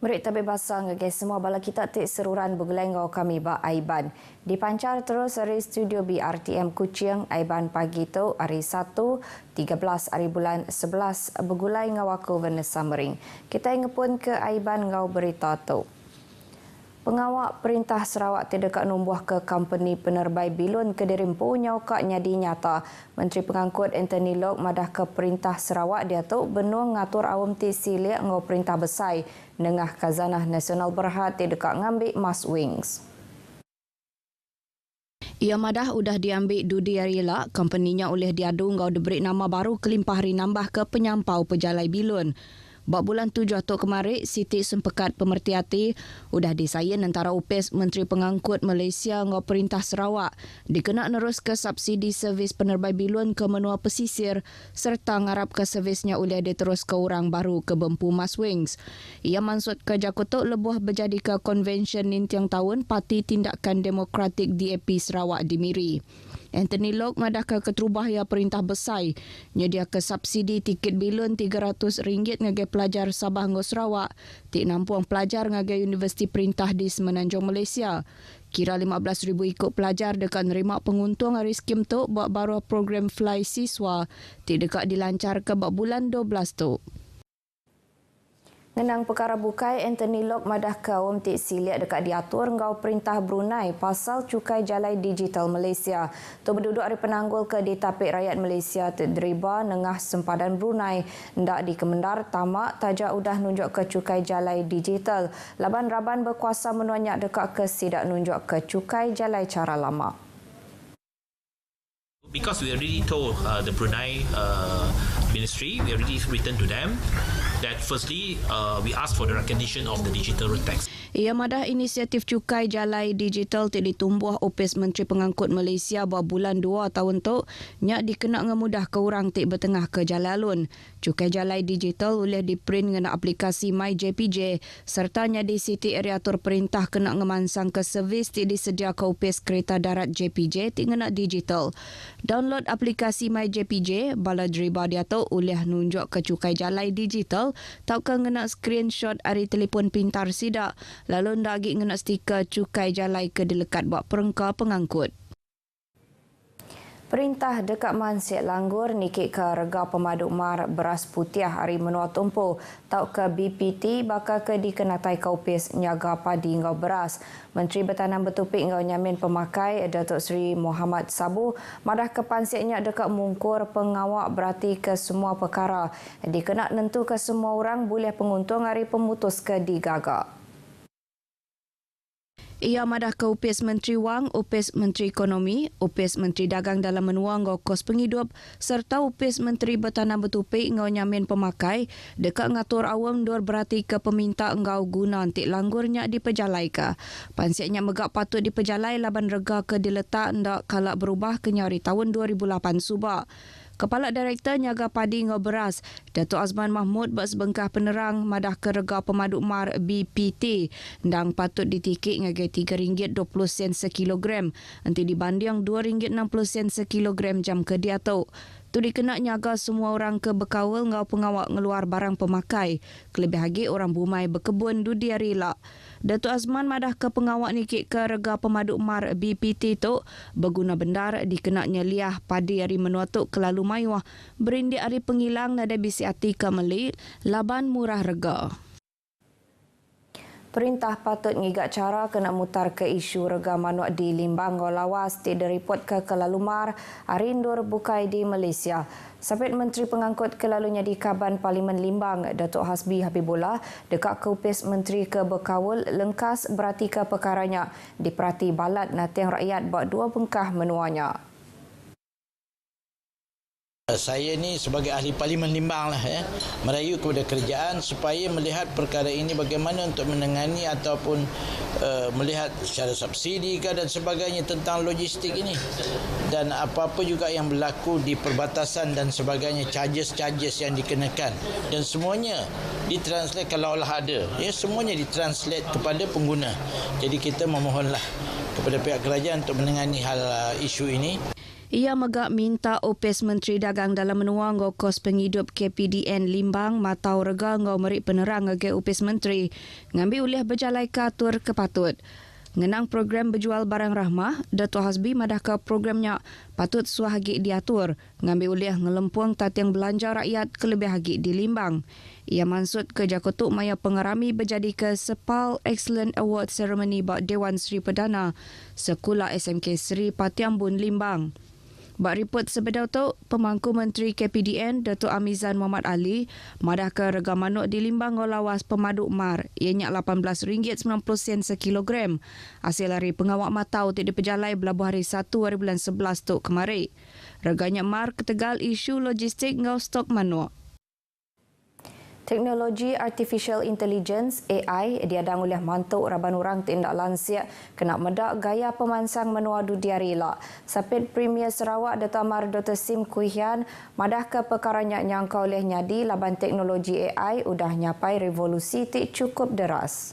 Berita bebasa ngagai semua bala kita tik seruran bergelengau kami ba Aiban. Dipancar terus dari studio BRTM Kuching Aiban pagi tu hari 1 13 hari bulan 11 bergulai ngawaku Vanessa Mering. Kita ingepun ke Aiban ngau berita tu. Pengawak Perintah Sarawak tidak numbuh ke company penerbait bilun ke Dirimpu nyauka nyadi nyata. Menteri Pengangkut Anthony Loke madah ke Perintah Sarawak dia tu benung ngatur awam ti silik ngau Perintah Besai nengah Khazanah Nasional Berhad tidak ngambil Mas Wings. Ia madah udah diambil Dudi Arila, company-nya oleh diadu ngau diberi nama baru kelimpah hari nambah ke penyampau pejalai bilun. Bak bulan 7 Oktober kemarin, Siti Sempekat Pemerhati udah disayin antara UPS Menteri Pengangkut Malaysia ngau Perintah Sarawak dikena nerus ke subsidi servis penerbait bilun ke menua pesisir serta ngarap ke servisnya oleh diterus ke orang baru ke Bempu Mas Wings. Ia maksud ke Jakutuk lebuh berjadi ke konvensyen nintiang tahun Parti Tindakan Demokratik DAP Sarawak di Miri. Anthony Loke madah ke keterubahaya Perintah Besai nyedia ke subsidi tiket bilun RM300 ngagai pelajar Sabah ngau Sarawak tik nampuang pelajar ngagai Universiti Perintah di Semenanjung Malaysia. Kira 15,000 ikut pelajar dekat nerima penguntung hari skim tu buat baru program Fly Siswa tik dekat dilancar ke bak bulan 12 tu. Ngenang perkara bukai, Anthony Loke madah ke awam tik silik dekat diatur ngau Perintah Brunei pasal cukai jalai digital Malaysia. Tu berduduk hari penanggul ke ditapik rakyat Malaysia terderiba nengah sempadan Brunei ndak di Kemendar tamak tajak udah nunjuk ke cukai jalai digital. Laban Raban berkuasa menuanyak dekat ke sidak nunjuk ke cukai jalai cara lama. Because we already told the Brunei Ministry, we already written to them that firstly we ask for the recognition of the digital road tax. Ia madah inisiatif cukai jalai digital tik ditumbuh Opis Menteri Pengangkut Malaysia buat bulan 2 tahun tu nyak dikena ngemudah ke orang tik bertengah ke jalalun. Cukai jalai digital boleh diprint ngena aplikasi MyJPJ serta nyadi siti areatur perintah kena ngemansang ke servis tik disedia ke Opis Kereta Darat JPJ tik ngena digital. Download aplikasi MyJPJ bala deriba dia tu boleh nunjuk ke cukai jalai digital tau ke ngena screenshot ari telefon pintar sidak. Lalu ndak lagi ngena stiker cukai jalai ke dilekat buat perengka pengangkut. Perintah dekat Mansik Langgur nikik ke rega pemaduk mar beras putih hari menua tumpu tau ke BPT bakal ke dikenatai kaupis nyaga padi ngau beras. Menteri Bertanam Bertopik ngau nyamin pemakai Datuk Seri Muhammad Sabu madah ke pansiknya dekat mungkur pengawak berarti ke semua perkara. Dikena nentu ke semua orang boleh penguntung hari pemutus ke digagak. Ia madah ke UPS Menteri Wang, UPS Menteri Ekonomi, UPS Menteri Dagang dalam menua ngau kos penghidup serta UPS Menteri Bertanam Bertopik ngau nyamin pemakai dekat ngatur awam dor berarti ke peminta ngau guna antik langgurnya dipejalai ke. Pansiknya megak patut dipejalai laban rega ke diletak ndak kalak berubah ke nyari tahun 2008 subak. Kepala Direktur Nyaga Padi Ngau Beras, Datuk Azman Mahmud bersebengkah penerang madah ke rega pemaduk mar BPT ndang patut ditikik ngagai RM3.20 sekilogram nanti dibanding RM2.60 sekilogram jam ke diatuk. Tu dikena nyaga semua orang ke berkawal ngau pengawak ngeluar barang pemakai. Kelebih lagi orang bumai berkebun dudi arila. Datuk Azman madah ke pengawak nikik ke rega pemaduk mar BPT tu berguna bendar dikena nyeliah padi hari menua tu kelalu mayuah. Berindi hari pengilang nada bisi hati ke Meli laban murah rega. Perintah patut ngigak cara kena mutar ke isu rega manuk di Limbang ngau lawas ti direport ke kelalumar arindur bukai di Malaysia. Sapit Menteri Pengangkut kelalunya di Kaban Parlimen Limbang, Datuk Hasbi Habibullah dekat ke UPS Menteri ke Berkawul lengkas berarti ke perkaranya diperhati balat natiang rakyat buat dua bengkah menuanya. Saya ni sebagai ahli Parlimen Limbang lah merayu kepada kerajaan supaya melihat perkara ini bagaimana untuk menangani ataupun melihat secara subsidi dan sebagainya tentang logistik ini dan apa-apa juga yang berlaku di perbatasan dan sebagainya, charges yang dikenakan dan semuanya ditranslate kalaulah ada semuanya ditranslate kepada pengguna. Jadi kita memohonlah kepada pihak kerajaan untuk menangani hal isu ini. Ia megak minta Opis Menteri Dagang dalam menua ngau kos penghidup KPDN Limbang matau rega ngau merik penerang ngage Opis Menteri ngambil ulih berjalai ke atur kepatut. Ngenang program berjual barang rahmah, Dato' Hasbi madahka programnya patut suahagi diatur ngambil ulih ngelempuang tatiang belanja rakyat kelebih hagi di Limbang. Ia maksud ke Jakotuk maya pengerami berjadi ke Sepal Excellent Award Ceremony bak Dewan Seri Perdana Sekolah SMK Seri Patiambun Limbang. Bak report sebedau tu, pemangku Menteri KPDN Datuk Amizan Muhammad Ali madah ke rega manuk di Limbang ngolawas pemaduk mar ianya RM18.90 sekilogram. Hasil hari pengawak matau tidak diperjalai belabuh hari 1 hari bulan 11 tu kemari. Reganya mar ketegal isu logistik ngau stok manuk. Teknologi Artificial Intelligence AI diadang oleh mantuk raban orang tindak lansia kena medak gaya pemansang menua dunia rela. Sapit Premier Sarawak Dato' Amar Dr. Sim Kuihian madah ke perkaranya nyangka oleh nyadi laban teknologi AI udah nyapai revolusi tik cukup deras.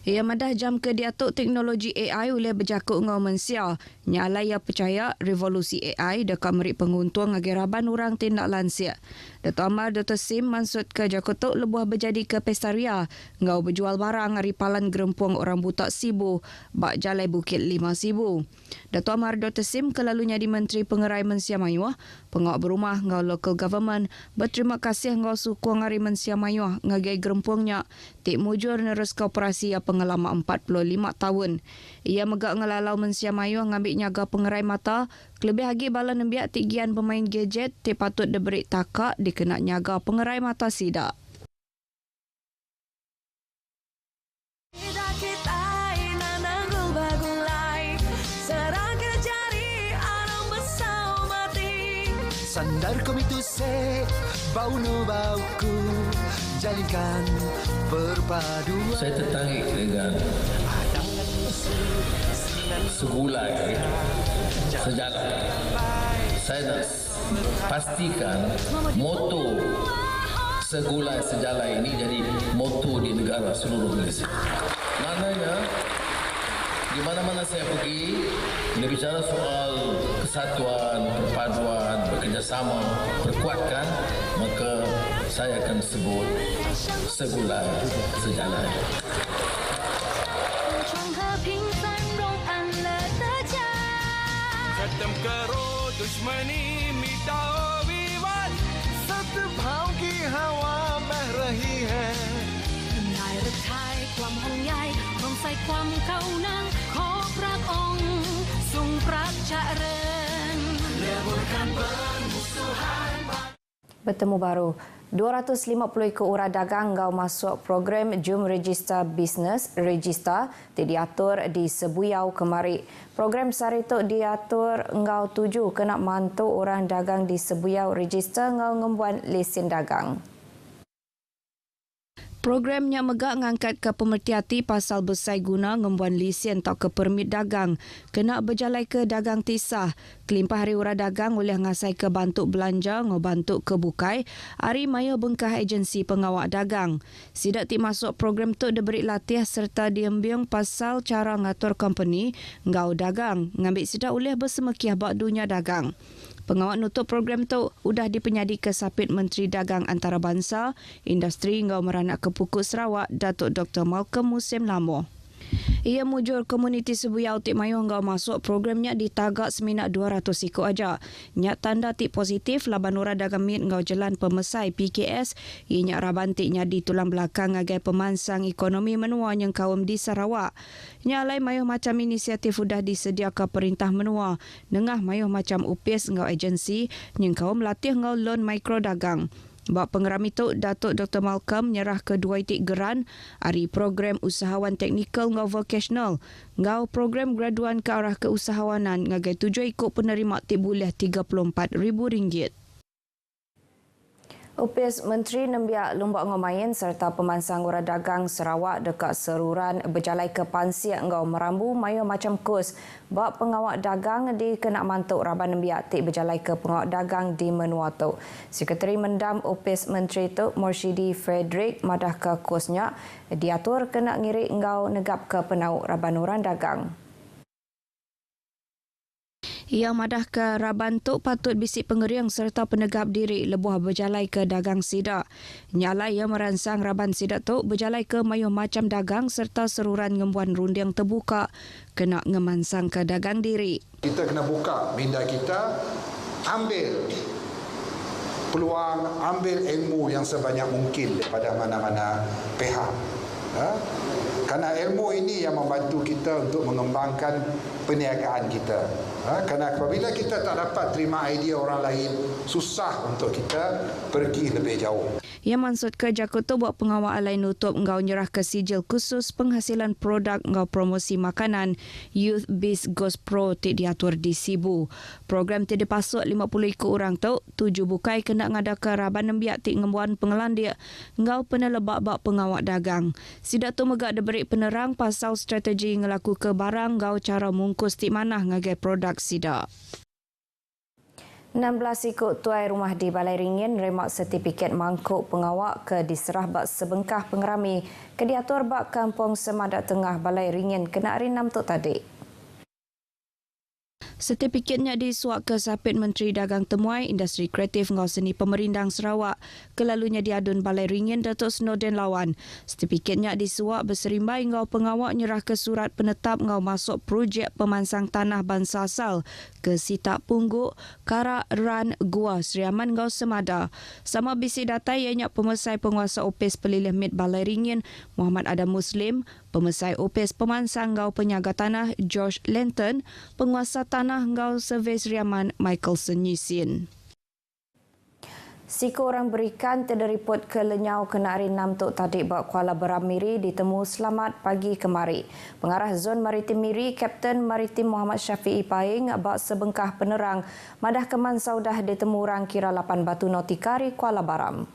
Ia madah jam ke diatuk teknologi AI oleh berjakuk ngau mensia. Nyalai ia percaya revolusi AI dekat merik penguntung agi raban orang tindak lansia. Dato' Amar Dr. Sim maksud ke Jakotuk lebuh berjadi ke Pestaria ngau berjual barang hari palan gerempuang orang butak Sibu bak Jalai Bukit 5 Sibu. Dato' Amar Dr. Sim kelalunya di Menteri Pengerai Mensia Mayuah, pengawak berumah ngau local government berterima kasih ngau sukuang hari Mensia Mayuah ngagai gerempuangnya tik mujur nerus kooperasi pengalaman 45 tahun. Ia megak ngelalau Mensia Mayuah ngambil nyaga pengerai mata, kelebih lagi bala nembiak tigian pemain gadget ti patut diberi takak dikena nyaga pengerai mata sidak. Sandar komitu se bau no bauku jalinkan perpaduan. Saya tertarik dengan segulai sejalan. Saya nak pastikan moto segulai sejalan ini jadi moto di negara seluruh Malaysia. Maknanya di mana-mana saya pergi, bila bicara soal kesatuan, perpaduan, bekerjasama, perkuatkan, maka saya akan sebut segulai sejalan. खत्म करो दुश्मनी मिटाओ विवाद सद्भाव की हवा बह रही है นายรักไทยความห่วงใยรวมใส่ความเข้านั้นขอพระองค์ทรงพระเจริญ Bertemu baru. 250 ekor orang dagang ngau masuk program Jom Register Bisnes Regista diatur di Sebuyau kemari. Program sarituk diatur ngau 7 kena mantu orang dagang di Sebuyau Register ngau ngembuan lesen dagang. Programnya megak ngangkat ke pemerhati pasal besai guna ngembuan lesen atau ke permit dagang. Kena berjalai ke dagang tisah. Kelimpah hari orang dagang boleh ngasai ke bantuk belanja, ngobantuk ke bukai. Hari maya bengkah agensi pengawak dagang. Sidak ti masuk program tu diberi latih serta diembiang pasal cara ngatur company ngau dagang. Ngambil sidak boleh bersemekiah bak dunia dagang. Pengawak nutup program tu udah dipenyadi ke Sapit Menteri Dagang Antarabangsa, Industri ngau meranak ke Pukul Sarawak, Datuk Dr. Malcolm Musim Lamo. Ia mujur komuniti Sebuyau Tik Mayuh ngau masuk programnya di tagak seminat 200 ekor aja. Nyak tanda tik positif laban orang dagang mit ngau jalan pemesai PKS, ianya raban tik nyadi tulang belakang agai pemansang ekonomi menua yang kaum di Sarawak. Nyak lain mayuh macam inisiatif sudah disediakan perintah menua. Nengah mayuh macam UPIS ngau agensi yang kaum latih ngau loan mikro dagang. Bak pengeram itu, Datuk Dr. Malcolm menyerah ke 2 itik geran hari program usahawan teknikal ngau vocational, ngau program graduan ke arah keusahawanan ngagai 7 ikut penerima tik boleh RM34,000. UPIS Menteri Nembiak Lombok Ngomayan serta pemansang orang dagang Sarawak dekat seruran berjalai ke Pansiak ngau merambu mayu macam kos bak pengawak dagang di kena mantuk raban Nembiak tik berjalai ke pengawak dagang di Menua tu. Sekretari Mendam UPIS Menteri tu Morshidi Frederick madah ke kosnya diatur kena ngirik ngau negap ke penauk raban orang dagang. Yang madah ke Raban Tok patut bisik pengeriang serta penegap diri lebuh berjalai ke dagang sidak. Nyalai yang meransang Raban Sidak Tok berjalai ke mayuh macam dagang serta seruran ngembuan runding terbuka kena ngemansang ke dagang diri. Kita kena buka minda kita, ambil peluang, ambil ilmu yang sebanyak mungkin daripada mana-mana pihak. Kerana ilmu ini yang membantu kita untuk mengembangkan perniagaan kita. Kerana apabila kita tak dapat terima idea orang lain, susah untuk kita pergi lebih jauh. Ia maksud ke Jakarta buat pengawal lain nutup ngau nyerah ke sijil khusus penghasilan produk ngau promosi makanan Youth Biz Ghost Pro diatur di Sibu. Program tidak dipasuk 50 ekor orang tu, 7 bukai kena ngadakan Raban nembiak tik ngembuan pengelandia ngau penelebak-bak pengawal dagang. Sidak tu megak diberi penerang pasal strategi ngelaku ke barang ngau cara mungkus tik manah ngagai produk sidak. 16 ikut tuai rumah di Balai Ringin remak sertifikat mangkuk pengawak ke diserah bak sebengkah pengerami ke diatur bak Kampung Semadak Tengah Balai Ringin kena hari 6 Tok tadi. Sertifikatnya disuak ke Sapit Menteri Dagang Temuai, Industri Kreatif ngau seni pemerindang Sarawak. Kelalunya diadun Balai Ringin Datuk Snowden Lawan. Sertifikatnya disuak berserimbai ngau pengawak nyerah ke surat penetap ngau masuk projek pemansang tanah bangsa asal ke Sitak Pungguk, Karak, Ran, Gua, Seriaman ngau Semada. Sama bisi data ianya pemesai penguasa OPES Pelilih Mid Balai Ringin, Muhammad Adam Muslim, pemesai OPES Pemansang ngau penyaga tanah George Lenton, penguasa tanah ngau Survey Seriaman Michael Senyisin. Siku orang berikan terderiput ke Lenyau kena hari 6 Tok tadi bak Kuala Beram Miri ditemu selamat pagi kemari. Pengarah Zon Maritim Miri, Kapten Maritim Muhammad Syafi'i Paing bak sebengkah penerang madah keman saudah ditemu orang kira 8 batu nautikari Kuala Baram.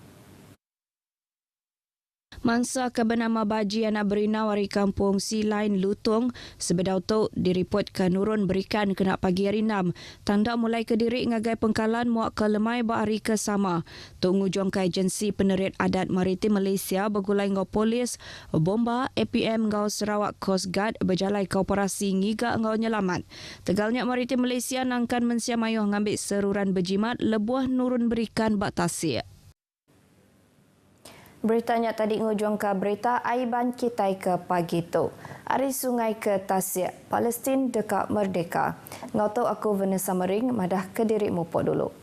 Mangsa ke bernama Baji anak berina wari kampung Silain Lutung sebedau tu diripot ke nurun berikan kena pagi hari 6. Tanda mulai ke diri ngagai pengkalan muak ke lemai ba hari ke sama. Tu ngujung ke agensi penerit adat maritim Malaysia bergulai ngau polis, bomba, APM ngau Sarawak Coast Guard berjalai ke operasi ngiga ngau nyelamat. Tegalnya maritim Malaysia nangkan mensiamayuh ngambil seruran berjimat lebuah nurun berikan bak tasik. Beritanya tadi ngujung ke berita Aiban Kitai ke pagi tu. Ari sungai ke Tasik, Palestin dekat merdeka. Ngau tahu aku Vanessa Mering, madah ke diri mupok dulu.